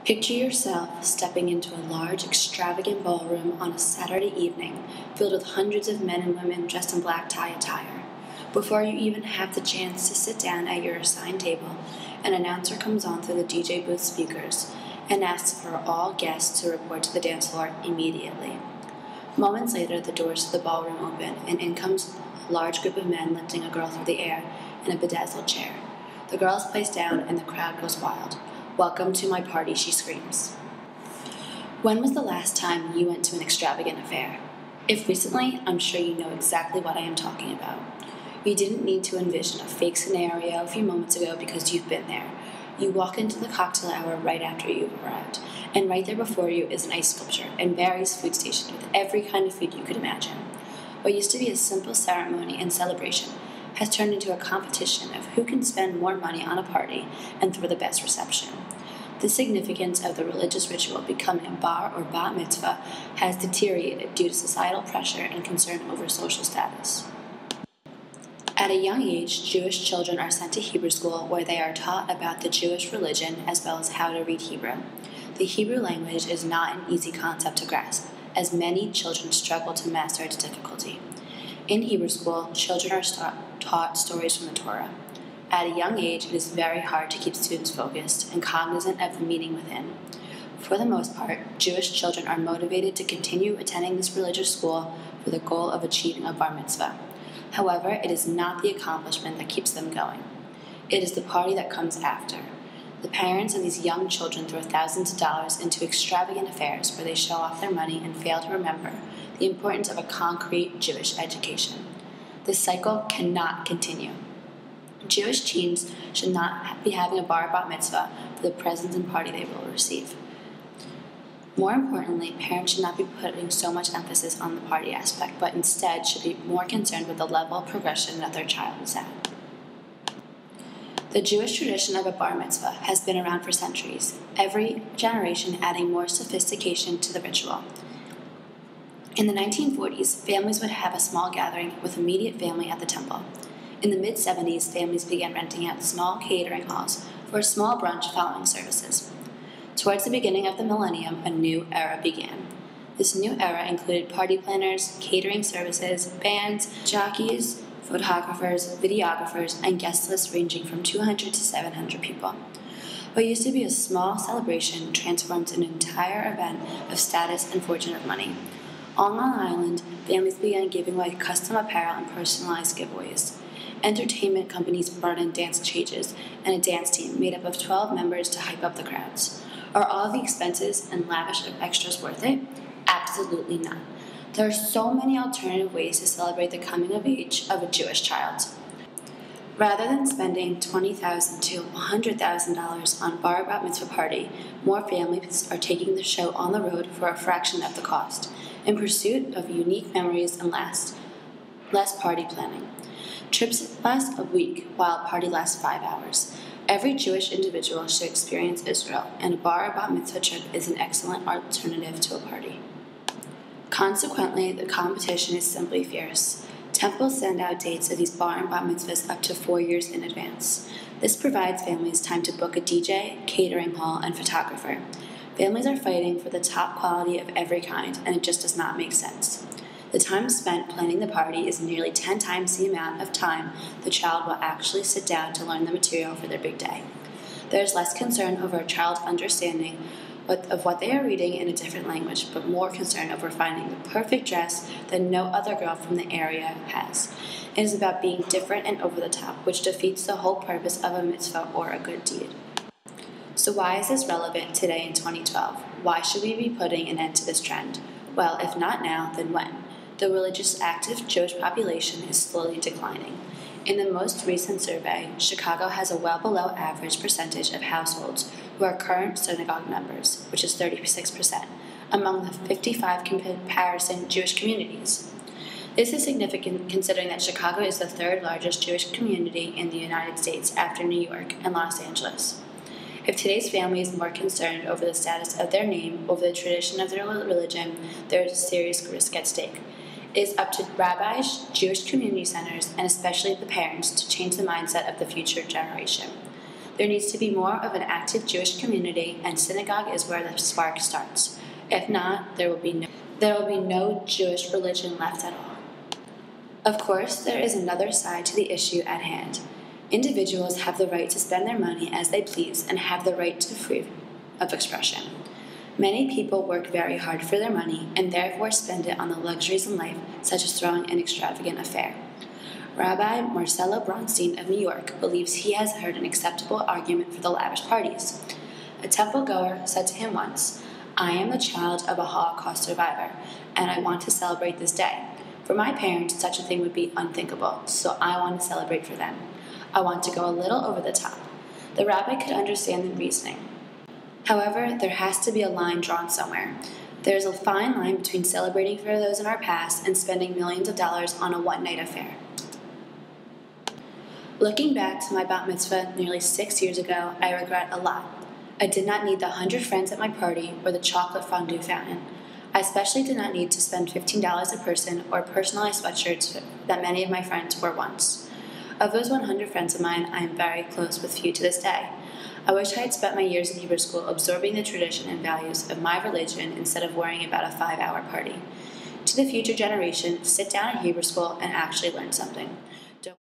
Picture yourself stepping into a large, extravagant ballroom on a Saturday evening filled with hundreds of men and women dressed in black tie attire. Before you even have the chance to sit down at your assigned table, an announcer comes on through the DJ booth speakers and asks for all guests to report to the dance floor immediately. Moments later, the doors to the ballroom open, and in comes a large group of men lifting a girl through the air in a bedazzled chair. The girl is placed down, and the crowd goes wild. "Welcome to my party," she screams. When was the last time you went to an extravagant affair? If recently, I'm sure you know exactly what I am talking about. You didn't need to envision a fake scenario a few moments ago because you've been there. You walk into the cocktail hour right after you've arrived, and right there before you is an ice sculpture and various food stations with every kind of food you could imagine. What used to be a simple ceremony and celebration has turned into a competition of who can spend more money on a party and throw the best reception. The significance of the religious ritual becoming a bar or bat mitzvah has deteriorated due to societal pressure and concern over social status. At a young age, Jewish children are sent to Hebrew school where they are taught about the Jewish religion as well as how to read Hebrew. The Hebrew language is not an easy concept to grasp, as many children struggle to master its difficulty. In Hebrew school, children are taught stories from the Torah. At a young age, it is very hard to keep students focused and cognizant of the meaning within. For the most part, Jewish children are motivated to continue attending this religious school for the goal of achieving a bar mitzvah. However, it is not the accomplishment that keeps them going. It is the party that comes after. The parents of these young children throw thousands of dollars into extravagant affairs where they show off their money and fail to remember the importance of a concrete Jewish education. This cycle cannot continue. Jewish teens should not be having a bar bat mitzvah for the presents and party they will receive. More importantly, parents should not be putting so much emphasis on the party aspect, but instead should be more concerned with the level of progression that their child is at. The Jewish tradition of a bar mitzvah has been around for centuries, every generation adding more sophistication to the ritual. In the 1940s, families would have a small gathering with immediate family at the temple. In the mid-70s, families began renting out small catering halls for a small brunch following services. Towards the beginning of the millennium, a new era began. This new era included party planners, catering services, bands, jockeys, photographers, videographers, and guest lists ranging from 200 to 700 people. What used to be a small celebration transformed into an entire event of status and fortune of money. On Long Island, families began giving away custom apparel and personalized giveaways. Entertainment companies brought in dance stages and a dance team made up of 12 members to hype up the crowds. Are all the expenses and lavish extras worth it? Absolutely not. There are so many alternative ways to celebrate the coming of age of a Jewish child. Rather than spending $20,000 to $100,000 on bar bat mitzvah party, more families are taking the show on the road for a fraction of the cost, in pursuit of unique memories and less party planning. Trips last a week, while a party lasts 5 hours. Every Jewish individual should experience Israel, and a bar bat mitzvah trip is an excellent alternative to a party. Consequently, the competition is simply fierce. Temples send out dates of these bar and bat mitzvahs up to 4 years in advance. This provides families time to book a DJ, catering hall, and photographer. Families are fighting for the top quality of every kind, and it just does not make sense. The time spent planning the party is nearly 10 times the amount of time the child will actually sit down to learn the material for their big day. There is less concern over a child's understanding of what they are reading in a different language, but more concern over finding the perfect dress that no other girl from the area has. It is about being different and over the top, which defeats the whole purpose of a mitzvah or a good deed. So why is this relevant today in 2012? Why should we be putting an end to this trend? Well, if not now, then when? The religious active Jewish population is slowly declining. In the most recent survey, Chicago has a well below average percentage of households who are current synagogue members, which is 36%, among the 55 comparison Jewish communities. This is significant considering that Chicago is the third largest Jewish community in the United States after New York and Los Angeles. If today's family is more concerned over the status of their name over the tradition of their religion, there is a serious risk at stake. It is up to rabbis, Jewish community centers, and especially the parents to change the mindset of the future generation. There needs to be more of an active Jewish community, and synagogue is where the spark starts. If not, there will be no Jewish religion left at all. Of course, there is another side to the issue at hand. Individuals have the right to spend their money as they please and have the right to freedom of expression. Many people work very hard for their money and therefore spend it on the luxuries in life, such as throwing an extravagant affair. Rabbi Marcelo Bronstein of New York believes he has heard an acceptable argument for the lavish parties. A temple goer said to him once, "I am the child of a Holocaust survivor, and I want to celebrate this day. For my parents, such a thing would be unthinkable, so I want to celebrate for them. I want to go a little over the top." The rabbi could understand the reasoning. However, there has to be a line drawn somewhere. There is a fine line between celebrating for those in our past and spending millions of dollars on a one-night affair. Looking back to my bat mitzvah nearly 6 years ago, I regret a lot. I did not need the 100 friends at my party or the chocolate fondue fountain. I especially did not need to spend $15 a person or personalized sweatshirts that many of my friends wore once. Of those 100 friends of mine, I am very close with few to this day. I wish I had spent my years in Hebrew school absorbing the tradition and values of my religion instead of worrying about a 5-hour party. To the future generation, sit down at Hebrew school and actually learn something.